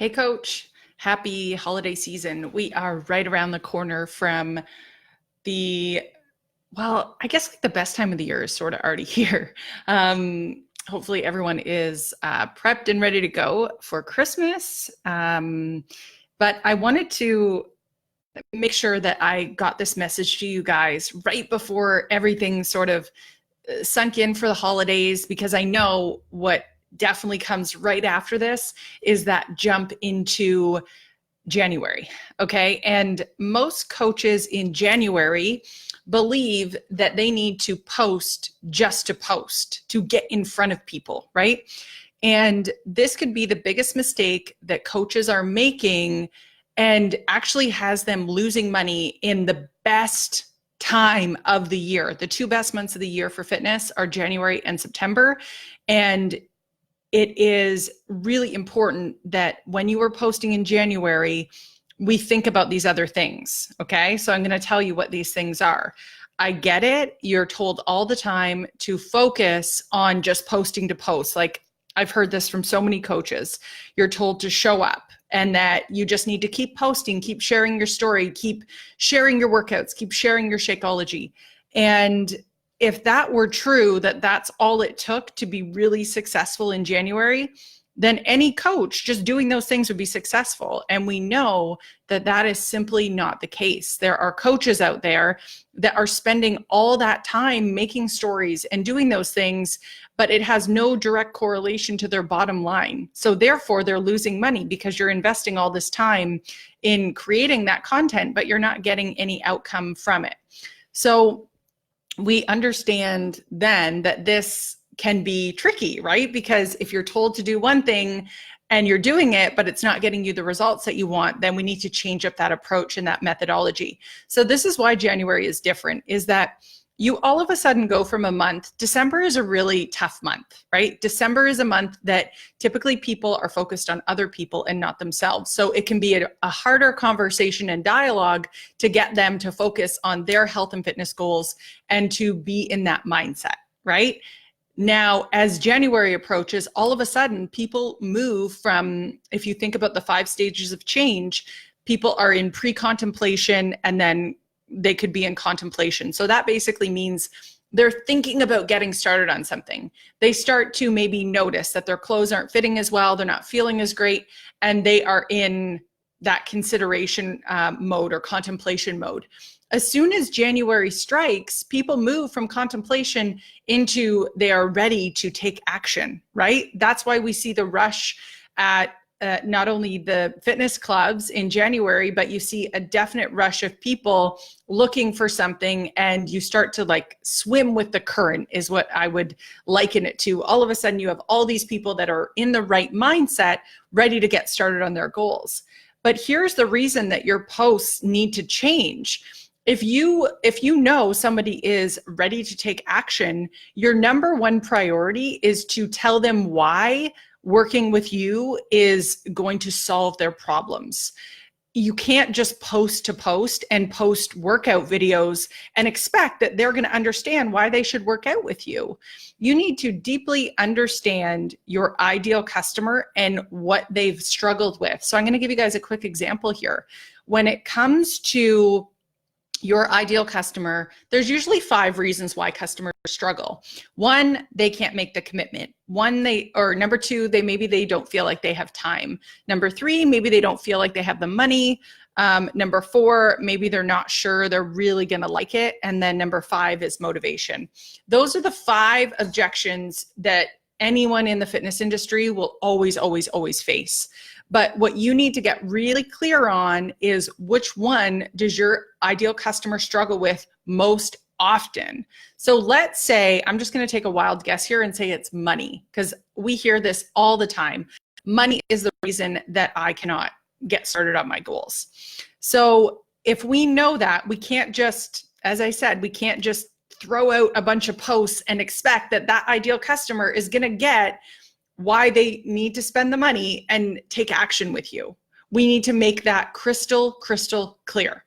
Hey, Coach. Happy holiday season. We are right around the corner from the, well, I guess like the best time of the year is sort of already here. Hopefully, everyone is prepped and ready to go for Christmas. But I wanted to make sure that I got this message to you guys right before everything sort of sunk in for the holidays, because I know what definitely comes right after this is that jump into January. Okay. And most coaches in January believe that they need to post just to post, to get in front of people, right? And this could be the biggest mistake that coaches are making and actually has them losing money in the best time of the year. The two best months of the year for fitness are January and September. And it is really important that when you are posting in January, we think about these other things. Okay. So I'm going to tell you what these things are. I get it. You're told all the time to focus on just posting to post. Like I've heard this from so many coaches. You're told to show up and that you just need to keep posting, keep sharing your story, keep sharing your workouts, keep sharing your Shakeology. And if that were true, that that's all it took to be really successful in January, then any coach just doing those things would be successful. And we know that that is simply not the case. There are coaches out there that are spending all that time making stories and doing those things, but it has no direct correlation to their bottom line. So therefore, they're losing money because you're investing all this time in creating that content, but you're not getting any outcome from it. So we understand then that this can be tricky, right? Because if you're told to do one thing and you're doing it, but it's not getting you the results that you want, then we need to change up that approach and that methodology. So this is why January is different, is that you all of a sudden go from a month. December is a really tough month, right? December is a month that typically people are focused on other people and not themselves. So it can be a harder conversation and dialogue to get them to focus on their health and fitness goals and to be in that mindset, right? Now, as January approaches, all of a sudden people move from, if you think about the 5 stages of change, people are in pre-contemplation and then they could be in contemplation. So that basically means they're thinking about getting started on something. They start to maybe notice that their clothes aren't fitting as well, they're not feeling as great, and they are in that consideration mode or contemplation mode. As soon as January strikes, people move from contemplation into they are ready to take action, right? That's why we see the rush at not only the fitness clubs in January, but you see a definite rush of people looking for something, and you start to like swim with the current is what I would liken it to. All of a sudden you have all these people that are in the right mindset, ready to get started on their goals. But here's the reason that your posts need to change. If you know somebody is ready to take action, your number one priority is to tell them why working with you is going to solve their problems. You can't just post to post and post workout videos and expect that they're going to understand why they should work out with you. You need to deeply understand your ideal customer and what they've struggled with. So I'm going to give you guys a quick example here. When it comes to your ideal customer, there's usually 5 reasons why customers struggle. 1, they can't make the commitment. Number 2, maybe they don't feel like they have time. Number 3, maybe they don't feel like they have the money. Number 4, maybe they're not sure they're really gonna like it. And then number 5 is motivation. Those are the 5 objections that anyone in the fitness industry will always, always, always face. But what you need to get really clear on is which one does your ideal customer struggle with most often. So let's say, I'm just going to take a wild guess here and say it's money, because we hear this all the time. Money is the reason that I cannot get started on my goals. So if we know that, we can't just, as I said, we can't just throw out a bunch of posts and expect that that ideal customer is going to get why they need to spend the money and take action with you. We need to make that crystal clear.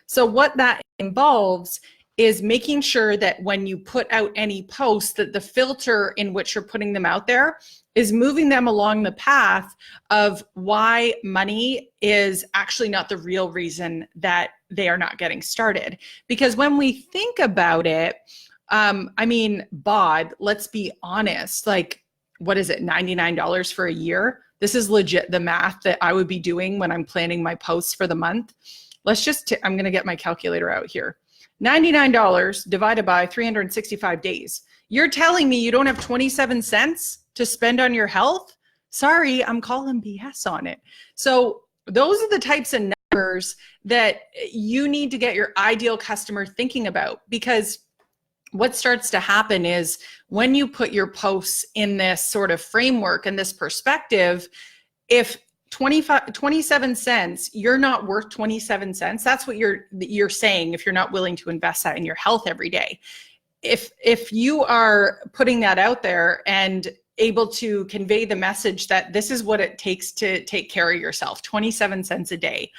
So what that involves is making sure that when you put out any posts, that the filter in which you're putting them out there is moving them along the path of why money is actually not the real reason that they are not getting started. Because when we think about it, I mean, bod, let's be honest, like, what is it, $99 for a year? This is legit the math that I would be doing when I'm planning my posts for the month. Let's just, I'm going to get my calculator out here. $99 divided by 365 days. You're telling me you don't have 27 cents to spend on your health? Sorry, I'm calling BS on it. So those are the types of numbers that you need to get your ideal customer thinking about, because what starts to happen is when you put your posts in this sort of framework and this perspective, if 27 cents, you're not worth 27 cents. That's what you're saying if you're not willing to invest that in your health every day. If you are putting that out there and able to convey the message that this is what it takes to take care of yourself, 27 cents a day,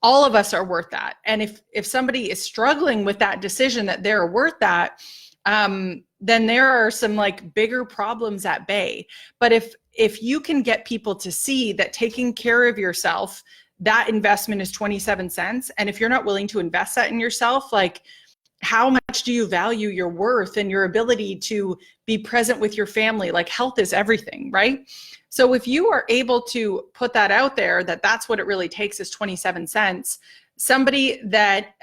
all of us are worth that. And if somebody is struggling with that decision that they're worth that, then there are some like bigger problems at bay. But if you can get people to see that taking care of yourself, that investment is 27 cents. And if you're not willing to invest that in yourself, like, how much do you value your worth and your ability to be present with your family? Like, health is everything, right? So if you are able to put that out there, that that's what it really takes is 27 cents, somebody that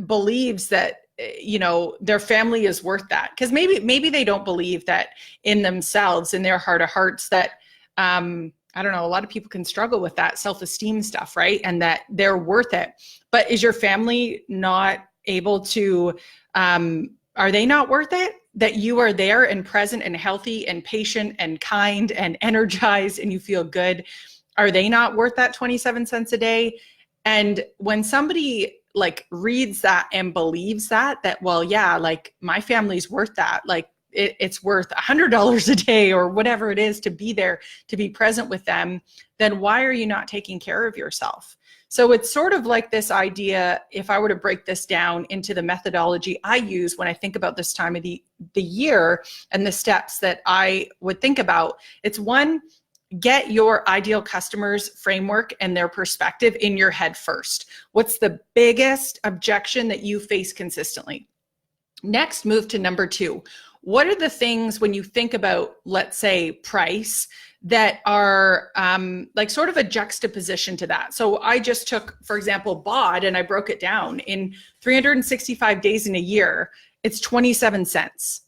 believes that, you know, their family is worth that, because maybe they don't believe that in themselves, in their heart of hearts, that I don't know, a lot of people can struggle with that self-esteem stuff, right? And that they're worth it. But is your family not able to, are they not worth it? That you are there and present and healthy and patient and kind and energized and you feel good. Are they not worth that 27 cents a day? And when somebody like reads that and believes that, well, yeah, like my family's worth that, like it's worth $100 a day or whatever it is to be there, to be present with them, then why are you not taking care of yourself? So it's sort of like this idea, if I were to break this down into the methodology I use when I think about this time of the year and the steps that I would think about, it's one, get your ideal customers framework and their perspective in your head first. What's the biggest objection that you face consistently? Next, move to number two. What are the things when you think about, let's say, price, that are like sort of a juxtaposition to that? So I just took, for example, BOD, and I broke it down in 365 days in a year, it's 27 cents.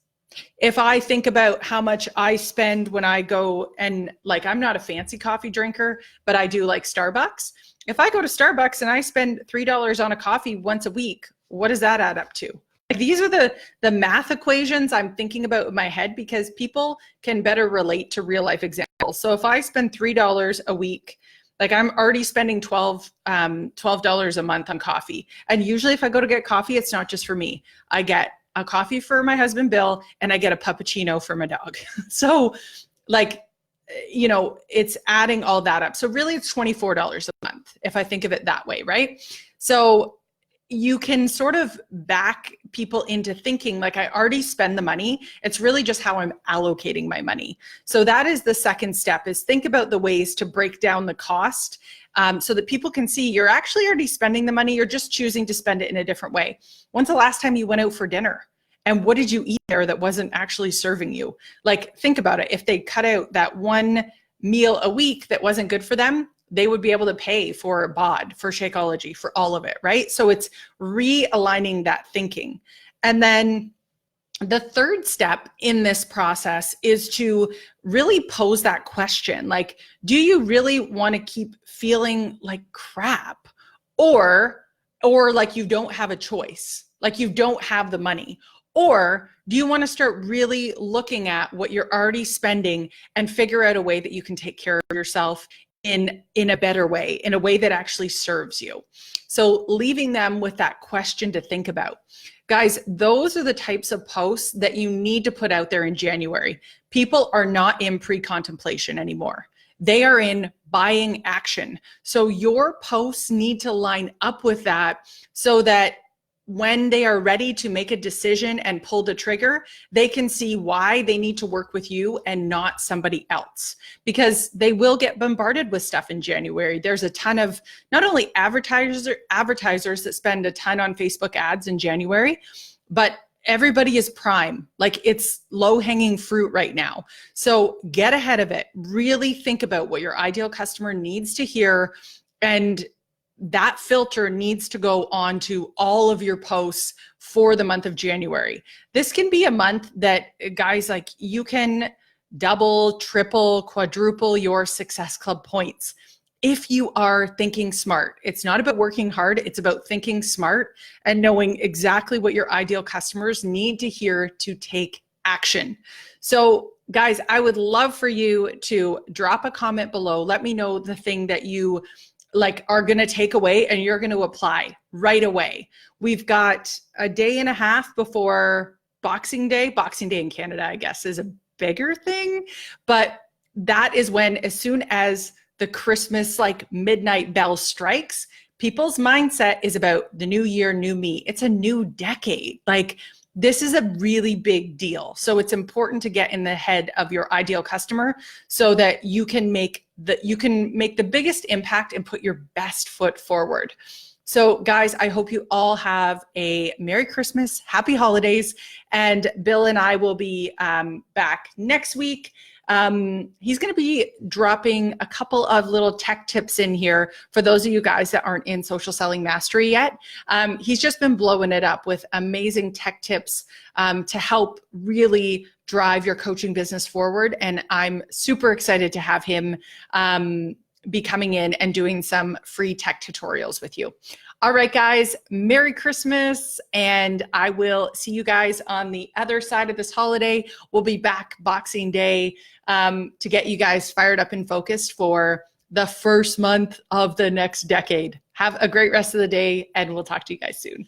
If I think about how much I spend when I go and, like, I'm not a fancy coffee drinker, but I do like Starbucks. If I go to Starbucks and I spend $3 on a coffee once a week, what does that add up to? Like, these are the math equations I'm thinking about in my head, because people can better relate to real life examples. So if I spend $3 a week, like I'm already spending $12 a month on coffee. And usually if I go to get coffee, it's not just for me. I get a coffee for my husband, Bill, and I get a puppuccino for my dog. So, like, you know, it's adding all that up. So really it's $24 a month if I think of it that way, right? So you can sort of back people into thinking like, I already spend the money. It's really just how I'm allocating my money. So that is the second step, is think about the ways to break down the cost so that people can see you're actually already spending the money. You're just choosing to spend it in a different way. When's the last time you went out for dinner? And what did you eat there that wasn't actually serving you? Like, think about it. If they cut out that one meal a week that wasn't good for them, they would be able to pay for BOD, for Shakeology, for all of it, right? So it's realigning that thinking. And then the third step in this process is to really pose that question. Like, do you really want to keep feeling like crap? Or like you don't have a choice, like you don't have the money? Or do you want to start really looking at what you're already spending and figure out a way that you can take care of yourself in a better way, in a way that actually serves you? So leaving them with that question to think about. Guys, those are the types of posts that you need to put out there in January. People are not in pre-contemplation anymore. They are in buying action. So your posts need to line up with that, so that when they are ready to make a decision and pull the trigger, they can see why they need to work with you and not somebody else, because they will get bombarded with stuff in January. There's a ton of not only advertisers that spend a ton on Facebook ads in January, but everybody is prime. Like, it's low-hanging fruit right now. So get ahead of it. Really think about what your ideal customer needs to hear, and that filter needs to go on to all of your posts for the month of January. This can be a month that, guys, like, you can double, triple, quadruple your Success Club points if you are thinking smart. It's not about working hard. It's about thinking smart and knowing exactly what your ideal customers need to hear to take action. So guys, I would love for you to drop a comment below. Let me know the thing that you are going to take away and you're going to apply right away. We've got a day and a half before Boxing Day. Boxing Day in Canada, I guess, is a bigger thing, but that is when, as soon as the Christmas midnight bell strikes, people's mindset is about the new year, new me. It's a new decade. This is a really big deal. So it's important to get in the head of your ideal customer so that you can make the biggest impact and put your best foot forward. So guys, I hope you all have a Merry Christmas, Happy Holidays, and Bill and I will be back next week. He's going to be dropping a couple of little tech tips in here for those of you guys that aren't in Social Selling Mastery yet. He's just been blowing it up with amazing tech tips to help really drive your coaching business forward. And I'm super excited to have him be coming in and doing some free tech tutorials with you. All right, guys, Merry Christmas, and I will see you guys on the other side of this holiday. We'll be back Boxing Day to get you guys fired up and focused for the first month of the next decade. Have a great rest of the day, and we'll talk to you guys soon.